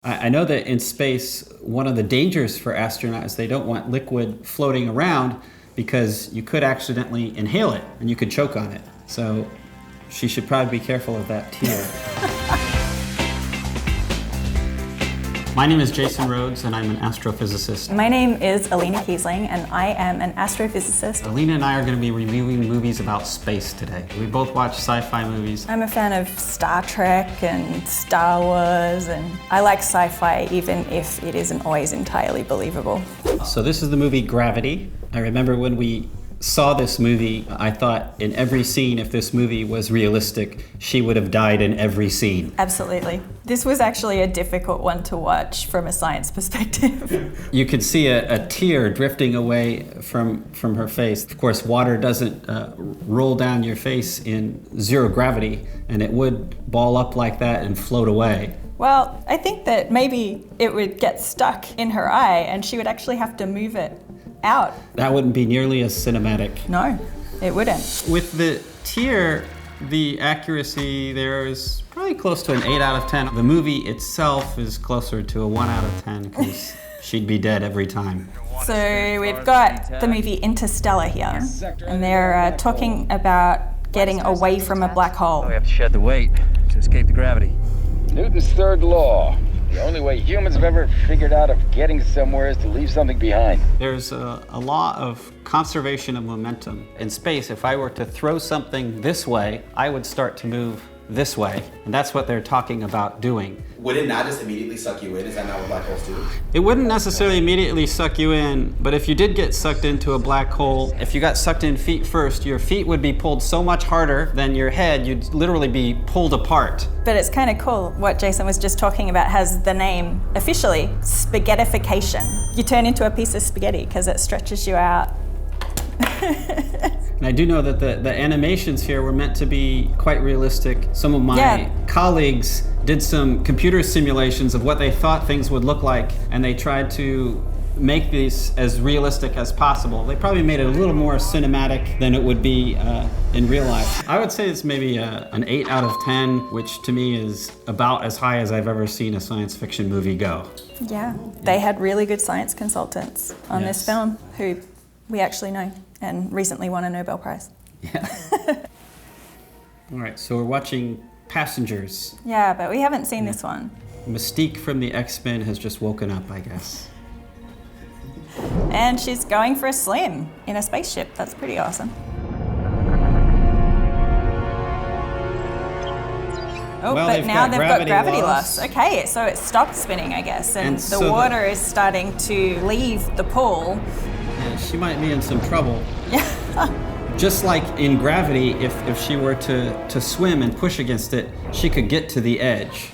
I know that in space, one of the dangers for astronauts, they don't want liquid floating around because you could accidentally inhale it and you could choke on it. So she should probably be careful of that tear. My name is Jason Rhodes and I'm an astrophysicist. My name is ALINA KIESSLING and I am an astrophysicist. ALINA and I are going to be reviewing movies about space today. We both watch sci-fi movies. I'm a fan of Star Trek and Star Wars, and I like sci-fi even if it isn't always entirely believable. So this is the movie Gravity. I remember when we saw this movie, I thought in every scene, if this movie was realistic, she would have died in every scene. Absolutely. This was actually a difficult one to watch from a science perspective. You could see a tear drifting away from her face. Of course, water doesn't roll down your face in zero gravity, and it would ball up like that and float away. Well, I think that maybe it would get stuck in her eye and she would actually have to move it out. That wouldn't be nearly as cinematic. No, it wouldn't. With the tear, the accuracy there is probably close to an 8 out of 10. The movie itself is closer to a 1 out of 10 because she'd be dead every time. So we've got the movie Interstellar here, and they're talking about getting away from a black hole. We have to shed the weight to escape the gravity. Newton's third law. The only way humans have ever figured out of getting somewhere is to leave something behind. There's a law of conservation of momentum. In space, if I were to throw something this way, I would start to move this way. And that's what they're talking about doing. Would it not just immediately suck you in? Is that not what black holes do? It wouldn't necessarily immediately suck you in, but if you did get sucked into a black hole, if you got sucked in feet first, your feet would be pulled so much harder than your head, you'd literally be pulled apart. But it's kind of cool. What Jason was just talking about has the name, officially, spaghettification. You turn into a piece of spaghetti because it stretches you out. And I do know that the animations here were meant to be quite realistic. Some of my colleagues did some computer simulations of what they thought things would look like, and they tried to make these as realistic as possible. They probably made it a little more cinematic than it would be in real life. I would say it's maybe an 8 out of 10, which to me is about as high as I've ever seen a science fiction movie go. Yeah, they had really good science consultants on this film who we actually know and recently won a Nobel Prize. Yeah. All right, so we're watching Passengers. Yeah, but we haven't seen this one. Mystique from the X-Men has just woken up, I guess. And she's going for a swim in a spaceship. That's pretty awesome. Oh, well, but now they've got gravity loss. loss. Okay, so it stopped spinning, I guess, and the so water is starting to leave the pool. Yeah, she might be in some trouble. Yeah. Just like in gravity, if she were to swim and push against it, she could get to the edge.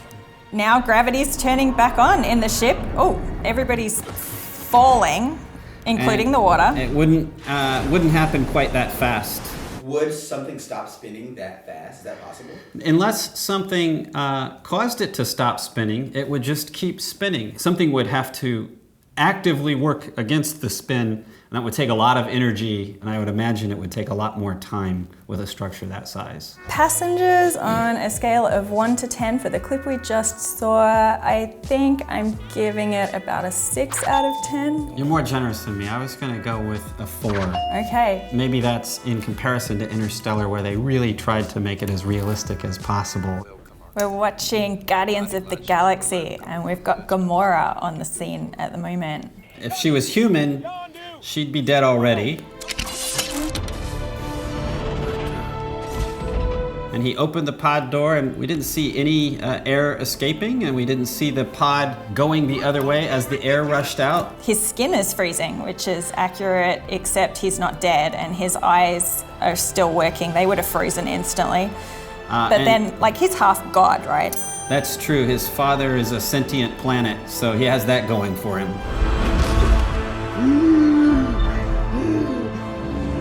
Now gravity's turning back on in the ship. Oh, everybody's falling, including the water. It wouldn't happen quite that fast. Would something stop spinning that fast? Is that possible? Unless something caused it to stop spinning, it would just keep spinning. Something would have to actively work against the spin, and that would take a lot of energy, and I would imagine it would take a lot more time with a structure that size. Passengers on a scale of 1 to 10 for the clip we just saw, I think I'm giving it about a 6 out of 10. You're more generous than me. I was gonna go with a 4. Okay. Maybe that's in comparison to Interstellar, where they really tried to make it as realistic as possible. We're watching Guardians of the Galaxy, and we've got Gamora on the scene at the moment. If she was human, she'd be dead already. And he opened the pod door, and we didn't see any air escaping, and we didn't see the pod going the other way as the air rushed out. His skin is freezing, which is accurate, except he's not dead, and his eyes are still working. They would have frozen instantly. But then, like, he's half God, right? That's true. His father is a sentient planet, so he has that going for him.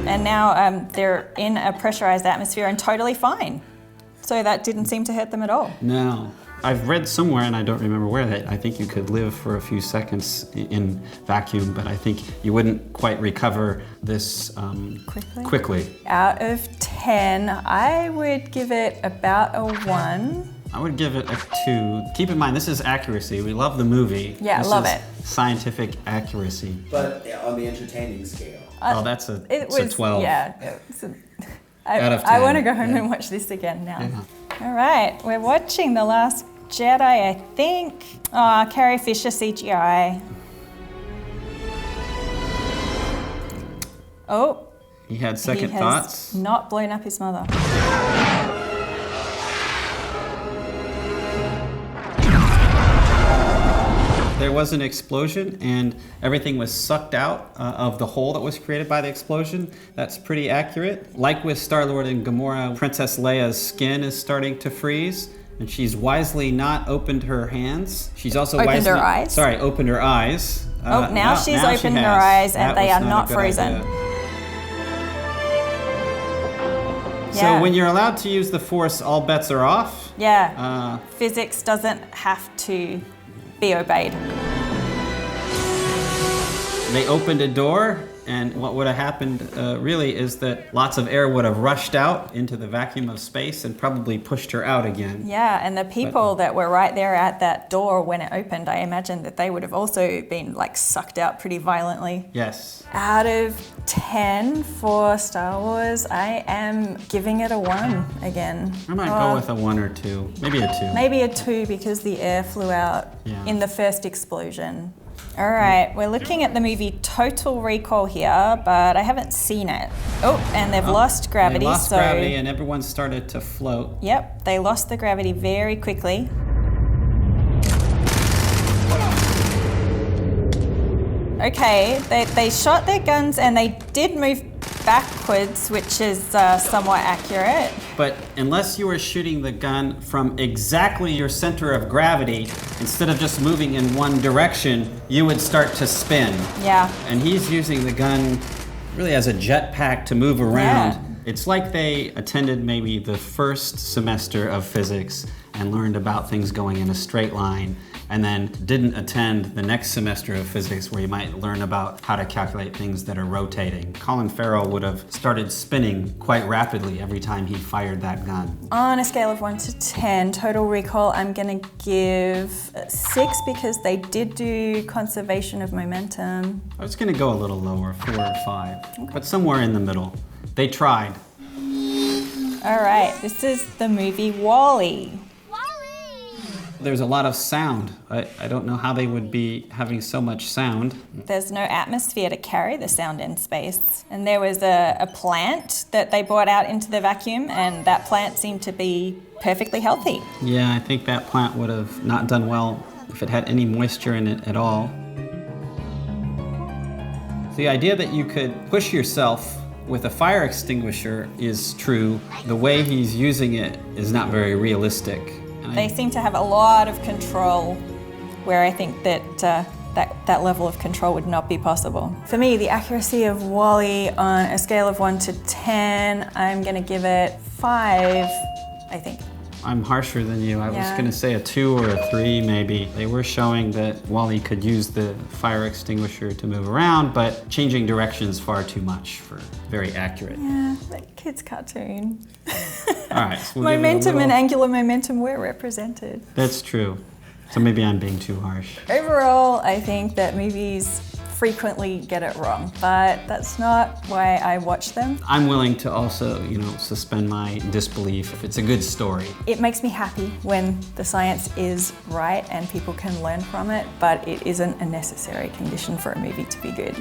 And now they're in a pressurized atmosphere and totally fine. So that didn't seem to hurt them at all. No. I've read somewhere, and I don't remember where, that I think you could live for a few seconds in vacuum, but I think you wouldn't quite recover this quickly. Out of 10, I would give it about a 1. I would give it a 2. Keep in mind, this is accuracy. We love the movie. Yeah, this love is it. Scientific accuracy. But on the entertaining scale. It's a 12. Yeah. Out of 10. I want to go home and watch this again now. Yeah. All right, we're watching The Last Jedi, I think. Carrie Fisher CGI. Oh. He had second thoughts. Not blown up his mother. There was an explosion and everything was sucked out of the hole that was created by the explosion. That's pretty accurate. Like with Star-Lord and Gamora, Princess Leia's skin is starting to freeze and she's wisely not opened her hands. She's also opened her eyes? Sorry, opened her eyes. Now she's opened her eyes and they are not frozen. So when you're allowed to use the Force, all bets are off. Yeah. Physics doesn't have to be obeyed. They opened a door, and what would have happened really is that lots of air would have rushed out into the vacuum of space and probably pushed her out again. Yeah, and the people that were right there at that door when it opened, I imagine that they would have also been like sucked out pretty violently. Yes. Out of 10 for Star Wars, I am giving it a 1 again. I might go with a 1 or 2, maybe a 2. Maybe a 2 because the air flew out in the first explosion. All right, we're looking at the movie Total Recall here, but I haven't seen it. Oh, and they've lost gravity. They lost gravity and everyone started to float. Yep, they lost the gravity very quickly. Okay, they shot their guns and they did move backwards, which is somewhat accurate. But unless you were shooting the gun from exactly your center of gravity, instead of just moving in one direction, you would start to spin. Yeah. And he's using the gun really as a jetpack to move around. Yeah. It's like they attended maybe the first semester of physics and learned about things going in a straight line, and then didn't attend the next semester of physics where you might learn about how to calculate things that are rotating. Colin Farrell would have started spinning quite rapidly every time he fired that gun. On a scale of 1 to 10, Total Recall, I'm gonna give 6 because they did do conservation of momentum. I was gonna go a little lower, 4 or 5, but somewhere in the middle. They tried. All right, this is the movie WALL-E. There's a lot of sound. I don't know how they would be having so much sound. There's no atmosphere to carry the sound in space. And there was a plant that they brought out into the vacuum, and that plant seemed to be perfectly healthy. Yeah, I think that plant would have not done well if it had any moisture in it at all. The idea that you could push yourself with a fire extinguisher is true. The way he's using it is not very realistic. They seem to have a lot of control, where I think that that level of control would not be possible. For me, the accuracy of WALL-E on a scale of 1 to 10, I'm gonna give it 5, I think. I'm harsher than you. I was gonna say a 2 or a 3 maybe. They were showing that WALL-E could use the fire extinguisher to move around, but changing directions far too much for very accurate. Yeah, like kid's cartoon. All right. So we'll Momentum and angular momentum were represented. That's true. So maybe I'm being too harsh. Overall, I think that movies frequently get it wrong, but that's not why I watch them. I'm willing to also, suspend my disbelief if it's a good story. It makes me happy when the science is right and people can learn from it, but it isn't a necessary condition for a movie to be good.